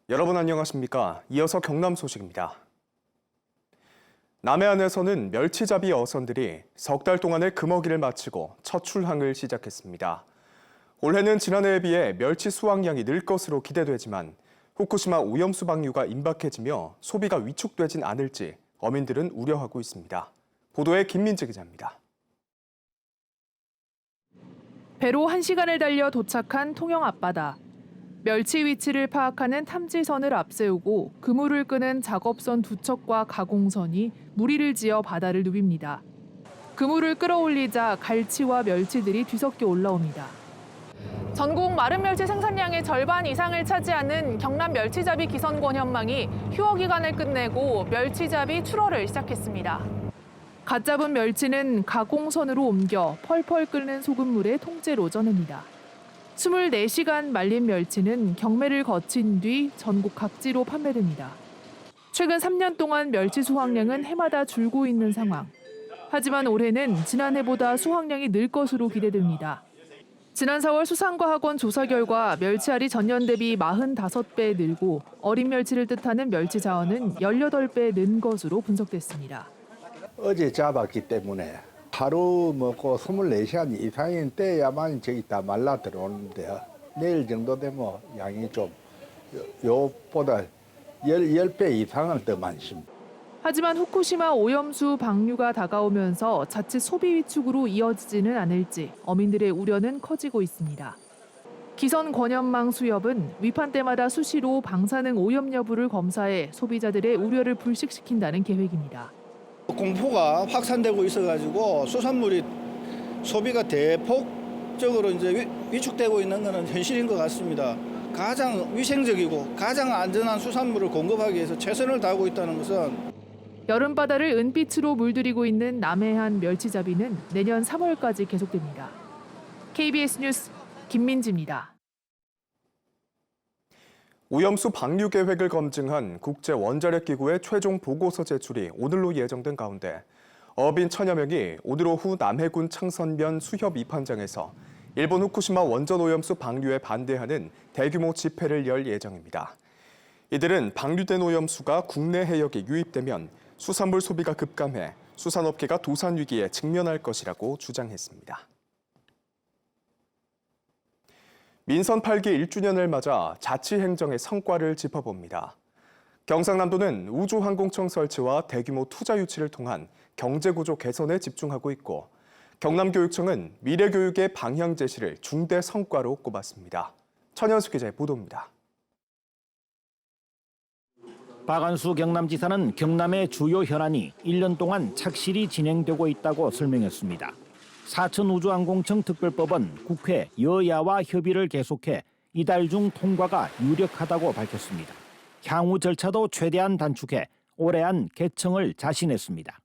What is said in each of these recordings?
여러분 안녕하십니까? 이어서 경남 소식입니다. 남해안에서는 멸치잡이 어선들이 석 달 동안의 금어기를 마치고 첫 출항을 시작했습니다. 올해는 지난해에 비해 멸치 수확량이 늘 것으로 기대되지만 후쿠시마 오염수 방류가 임박해지며 소비가 위축되진 않을지 어민들은 우려하고 있습니다. 보도에 김민지 기자입니다. 배로 1시간을 달려 도착한 통영 앞바다. 멸치 위치를 파악하는 탐지선을 앞세우고 그물을 끄는 작업선 2척과 가공선이 무리를 지어 바다를 누빕니다. 그물을 끌어올리자 갈치와 멸치들이 뒤섞여 올라옵니다. 전국 마른 멸치 생산량의 절반 이상을 차지하는 경남 멸치잡이 기선권 현망이 휴어 기간을 끝내고 멸치잡이 출어를 시작했습니다. 갓 잡은 멸치는 가공선으로 옮겨 펄펄 끓는 소금물에 통째로 쪄냅니다. 24시간 말린 멸치는 경매를 거친 뒤 전국 각지로 판매됩니다. 최근 3년 동안 멸치 수확량은 해마다 줄고 있는 상황. 하지만 올해는 지난해보다 수확량이 늘 것으로 기대됩니다. 지난 4월 수산과학원 조사 결과 멸치알이 전년 대비 45배 늘고 어린 멸치를 뜻하는 멸치 자원은 18배 는 것으로 분석됐습니다. 어제 잡았기 때문에 하루 먹고 24시간 이상인 때야만 저기 다 말라 들어오는데요. 내일 정도 되면 양이 좀 요보다 10배 이상은 더 많습니다. 하지만 후쿠시마 오염수 방류가 다가오면서 자칫 소비 위축으로 이어지지는 않을지 어민들의 우려는 커지고 있습니다. 기선 권연망 수협은 위판 때마다 수시로 방사능 오염 여부를 검사해 소비자들의 우려를 불식시킨다는 계획입니다. 공포가 확산되고 있어가지고 수산물이 소비가 대폭적으로 이제 위축되고 있는 것은 현실인 것 같습니다. 가장 위생적이고 가장 안전한 수산물을 공급하기 위해서 최선을 다하고 있다는 것은 여름바다를 은빛으로 물들이고 있는 남해안 멸치잡이는 내년 3월까지 계속됩니다. KBS 뉴스 김민지입니다. 오염수 방류 계획을 검증한 국제원자력기구의 최종 보고서 제출이 오늘로 예정된 가운데 어민 천여 명이 오늘 오후 남해군 창선면 수협 입한장에서 일본 후쿠시마 원전 오염수 방류에 반대하는 대규모 집회를 열 예정입니다. 이들은 방류된 오염수가 국내 해역에 유입되면 수산물 소비가 급감해 수산업계가 도산 위기에 직면할 것이라고 주장했습니다. 민선 8기 1주년을 맞아 자치행정의 성과를 짚어봅니다. 경상남도는 우주항공청 설치와 대규모 투자 유치를 통한 경제구조 개선에 집중하고 있고 경남교육청은 미래교육의 방향 제시를 중대 성과로 꼽았습니다. 천연수 기자의 보도입니다. 박안수 경남지사는 경남의 주요 현안이 1년 동안 착실히 진행되고 있다고 설명했습니다. 사천우주항공청 특별법은 국회 여야와 협의를 계속해 이달 중 통과가 유력하다고 밝혔습니다. 향후 절차도 최대한 단축해 올해 안 개청을 자신했습니다.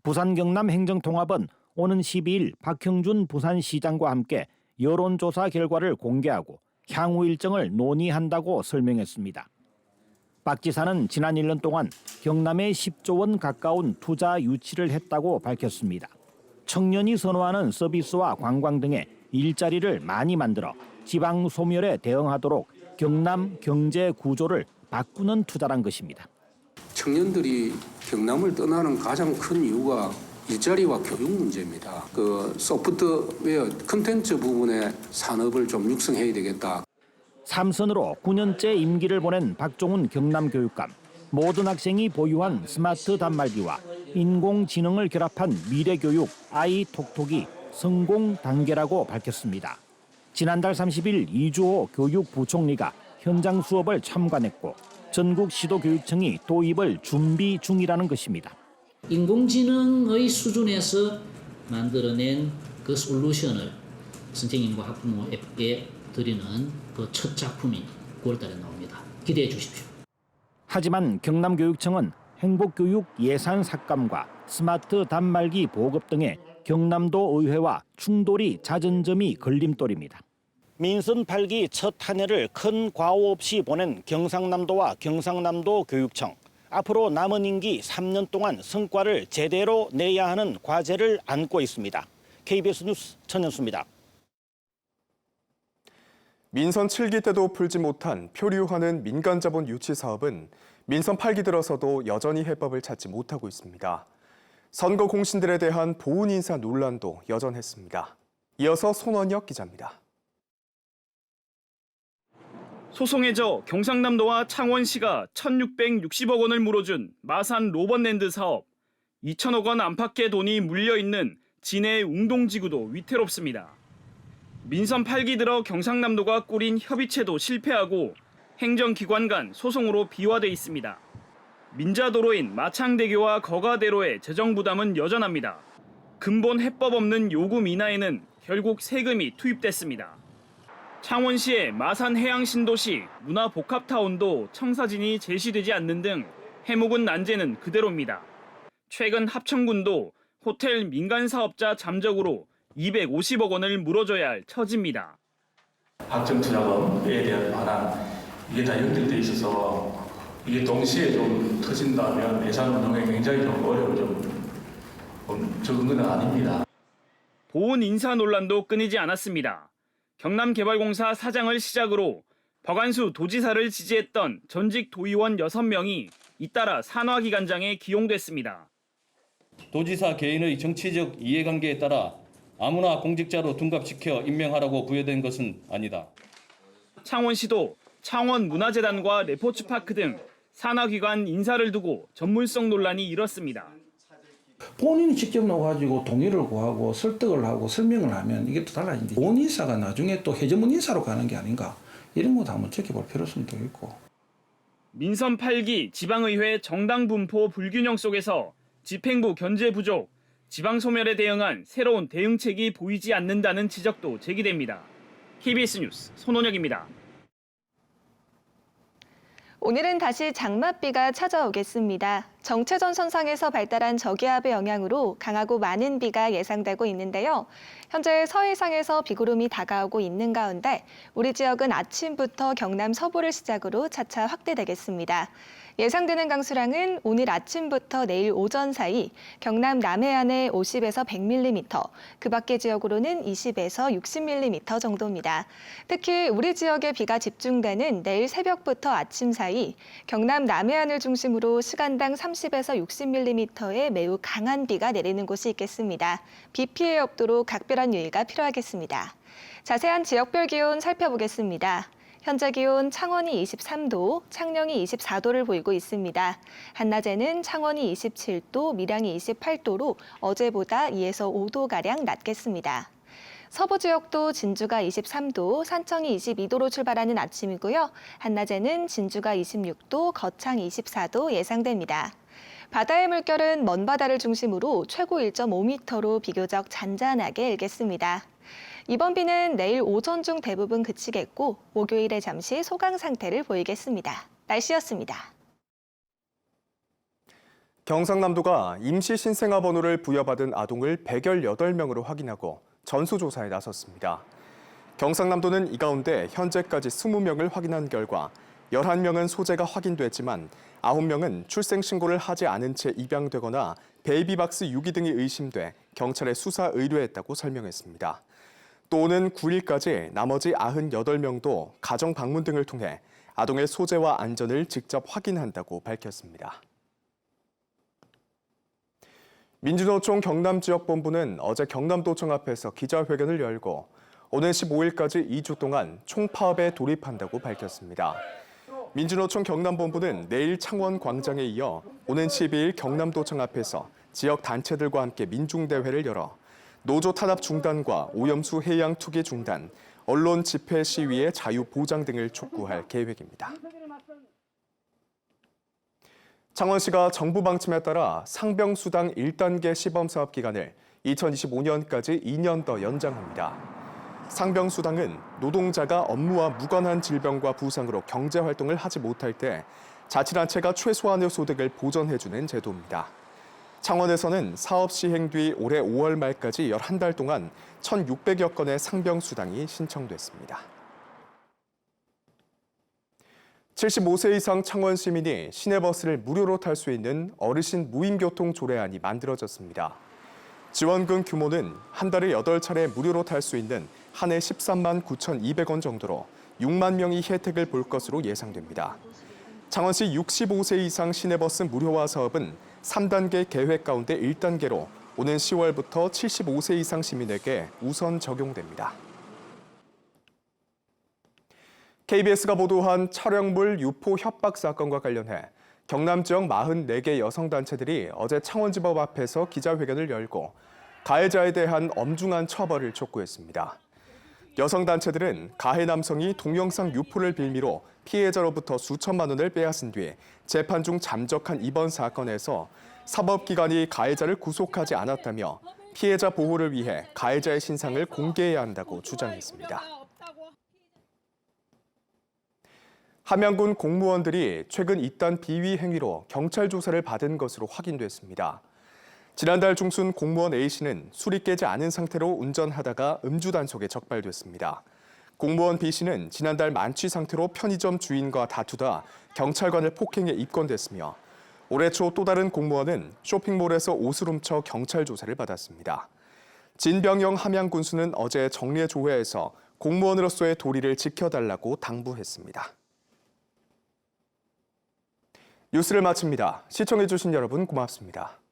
부산 경남 행정통합은 오는 12일 박형준 부산시장과 함께 여론조사 결과를 공개하고 향후 일정을 논의한다고 설명했습니다. 박 지사는 지난 1년 동안 경남에 10조 원 가까운 투자 유치를 했다고 밝혔습니다. 청년이 선호하는 서비스와 관광 등의 일자리를 많이 만들어 지방 소멸에 대응하도록 경남 경제 구조를 바꾸는 투자란 것입니다. 청년들이 경남을 떠나는 가장 큰 이유가 일자리와 교육 문제입니다. 소프트웨어 콘텐츠 부분의 산업을 좀 육성해야 되겠다. 3선으로 9년째 임기를 보낸 박종훈 경남교육감. 모든 학생이 보유한 스마트 단말기와 인공지능을 결합한 미래교육 아이톡톡이 성공 단계라고 밝혔습니다. 지난달 30일 이주호 교육부총리가 현장 수업을 참관했고 전국 시도교육청이 도입을 준비 중이라는 것입니다. 인공지능의 수준에서 만들어낸 그 솔루션을 선생님과 학부모에게 드리는 그 첫 작품이 9월달에 나옵니다. 기대해 주십시오. 하지만 경남교육청은 행복교육 예산 삭감과 스마트 단말기 보급 등의 경남도 의회와 충돌이 잦은 점이 걸림돌입니다. 민선 8기 첫 한 해를 큰 과오 없이 보낸 경상남도와 경상남도 교육청. 앞으로 남은 임기 3년 동안 성과를 제대로 내야 하는 과제를 안고 있습니다. KBS 뉴스 천연수입니다. 민선 7기 때도 풀지 못한 표류하는 민간자본 유치 사업은 민선 8기 들어서도 여전히 해법을 찾지 못하고 있습니다. 선거 공신들에 대한 보훈 인사 논란도 여전했습니다. 이어서 손원혁 기자입니다. 소송에 져 경상남도와 창원시가 1,660억 원을 물어준 마산 로번랜드 사업, 2천억 원 안팎의 돈이 물려있는 진해의 웅동지구도 위태롭습니다. 민선 8기 들어 경상남도가 꾸린 협의체도 실패하고 행정기관 간 소송으로 비화돼 있습니다. 민자도로인 마창대교와 거가대로의 재정 부담은 여전합니다. 근본 해법 없는 요금 인하에는 결국 세금이 투입됐습니다. 창원시의 마산해양신도시 문화복합타운도 청사진이 제시되지 않는 등 해묵은 난제는 그대로입니다. 최근 합천군도 호텔 민간사업자 잠적으로 250억 원을 물어줘야 할 처지입니다. 학점투자금에 대한 반환, 이게 다 연결돼 있어서 이게 동시에 좀 터진다면 예산 운영에 굉장히 좀 어려운 좀 적은 건 아닙니다. 보훈 인사 논란도 끊이지 않았습니다. 경남개발공사 사장을 시작으로 박완수 도지사를 지지했던 전직 도의원 6명이 잇따라 산하기관장에 기용됐습니다. 도지사 개인의 정치적 이해관계에 따라 아무나 공직자로 둔갑시켜 임명하라고 부여된 것은 아니다. 창원시도 창원문화재단과 레포츠파크 등 산하기관 인사를 두고 전문성 논란이 일었습니다. 본인이 직접 나와가지고 동의를 구하고 설득을 하고 설명을 하면 이게 또 달라진다. 본 인사가 나중에 또 해전문 인사로 가는 게 아닌가, 이런 것도 한번 지켜볼 필요성도 있고. 민선 8기 지방의회 정당 분포 불균형 속에서 집행부 견제 부족, 지방 소멸에 대응한 새로운 대응책이 보이지 않는다는 지적도 제기됩니다. KBS 뉴스 손원혁입니다. 오늘은 다시 장맛비가 찾아오겠습니다. 정체전선상에서 발달한 저기압의 영향으로 강하고 많은 비가 예상되고 있는데요. 현재 서해상에서 비구름이 다가오고 있는 가운데 우리 지역은 아침부터 경남 서부를 시작으로 차차 확대되겠습니다. 예상되는 강수량은 오늘 아침부터 내일 오전 사이 경남 남해안에 50에서 100mm, 그 밖의 지역으로는 20에서 60mm 정도입니다. 특히 우리 지역에 비가 집중되는 내일 새벽부터 아침 사이 경남 남해안을 중심으로 시간당 30에서 60mm의 매우 강한 비가 내리는 곳이 있겠습니다. 비 피해 없도록 각별한 유의가 필요하겠습니다. 자세한 지역별 기온 살펴보겠습니다. 현재 기온 창원이 23도, 창녕이 24도를 보이고 있습니다. 한낮에는 창원이 27도, 밀양이 28도로 어제보다 2에서 5도가량 낮겠습니다. 서부 지역도 진주가 23도, 산청이 22도로 출발하는 아침이고요. 한낮에는 진주가 26도, 거창 24도 예상됩니다. 바다의 물결은 먼바다를 중심으로 최고 1.5m로 비교적 잔잔하게 일겠습니다. 이번 비는 내일 오전 중 대부분 그치겠고 목요일에 잠시 소강 상태를 보이겠습니다. 날씨였습니다. 경상남도가 임시 신생아 번호를 부여받은 아동을 118명으로 확인하고 전수조사에 나섰습니다. 경상남도는 이 가운데 현재까지 20명을 확인한 결과 11명은 소재가 확인됐지만 9명은 출생신고를 하지 않은 채 입양되거나 베이비박스 유기 등이 의심돼 경찰에 수사 의뢰했다고 설명했습니다. 또 오는 9일까지 나머지 98명도 가정 방문 등을 통해 아동의 소재와 안전을 직접 확인한다고 밝혔습니다. 민주노총 경남지역본부는 어제 경남도청 앞에서 기자회견을 열고 오는 15일까지 2주 동안 총파업에 돌입한다고 밝혔습니다. 민주노총 경남본부는 내일 창원광장에 이어 오는 12일 경남도청 앞에서 지역 단체들과 함께 민중대회를 열어 노조 탄압 중단과 오염수 해양 투기 중단, 언론 집회 시위의 자유 보장 등을 촉구할 계획입니다. 창원시가 정부 방침에 따라 상병수당 1단계 시범사업 기간을 2025년까지 2년 더 연장합니다. 상병수당은 노동자가 업무와 무관한 질병과 부상으로 경제활동을 하지 못할 때 자치단체가 최소한의 소득을 보전해주는 제도입니다. 창원에서는 사업 시행 뒤 올해 5월 말까지 11달 동안 1,600여 건의 상병수당이 신청됐습니다. 75세 이상 창원 시민이 시내버스를 무료로 탈 수 있는 어르신 무임교통 조례안이 만들어졌습니다. 지원금 규모는 한 달에 8차례 무료로 탈 수 있는 한 해 13만 9,200원 정도로 6만 명이 혜택을 볼 것으로 예상됩니다. 창원시 65세 이상 시내버스 무료화 사업은 3단계 계획 가운데 1단계로 오는 10월부터 75세 이상 시민에게 우선 적용됩니다. KBS가 보도한 촬영물 유포 협박 사건과 관련해 경남 지역 44개 여성단체들이 어제 창원지법 앞에서 기자회견을 열고 가해자에 대한 엄중한 처벌을 촉구했습니다. 여성단체들은 가해 남성이 동영상 유포를 빌미로 피해자로부터 수천만 원을 빼앗은 뒤 재판 중 잠적한 이번 사건에서 사법기관이 가해자를 구속하지 않았다며 피해자 보호를 위해 가해자의 신상을 공개해야 한다고 주장했습니다. 함양군 공무원들이 최근 잇단 비위 행위로 경찰 조사를 받은 것으로 확인됐습니다. 지난달 중순 공무원 A씨는 술이 깨지 않은 상태로 운전하다가 음주 단속에 적발됐습니다. 공무원 B씨는 지난달 만취 상태로 편의점 주인과 다투다 경찰관을 폭행해 입건됐으며 올해 초 또 다른 공무원은 쇼핑몰에서 옷을 훔쳐 경찰 조사를 받았습니다. 진병영 함양군수는 어제 정례조회에서 공무원으로서의 도리를 지켜달라고 당부했습니다. 뉴스를 마칩니다. 시청해주신 여러분 고맙습니다.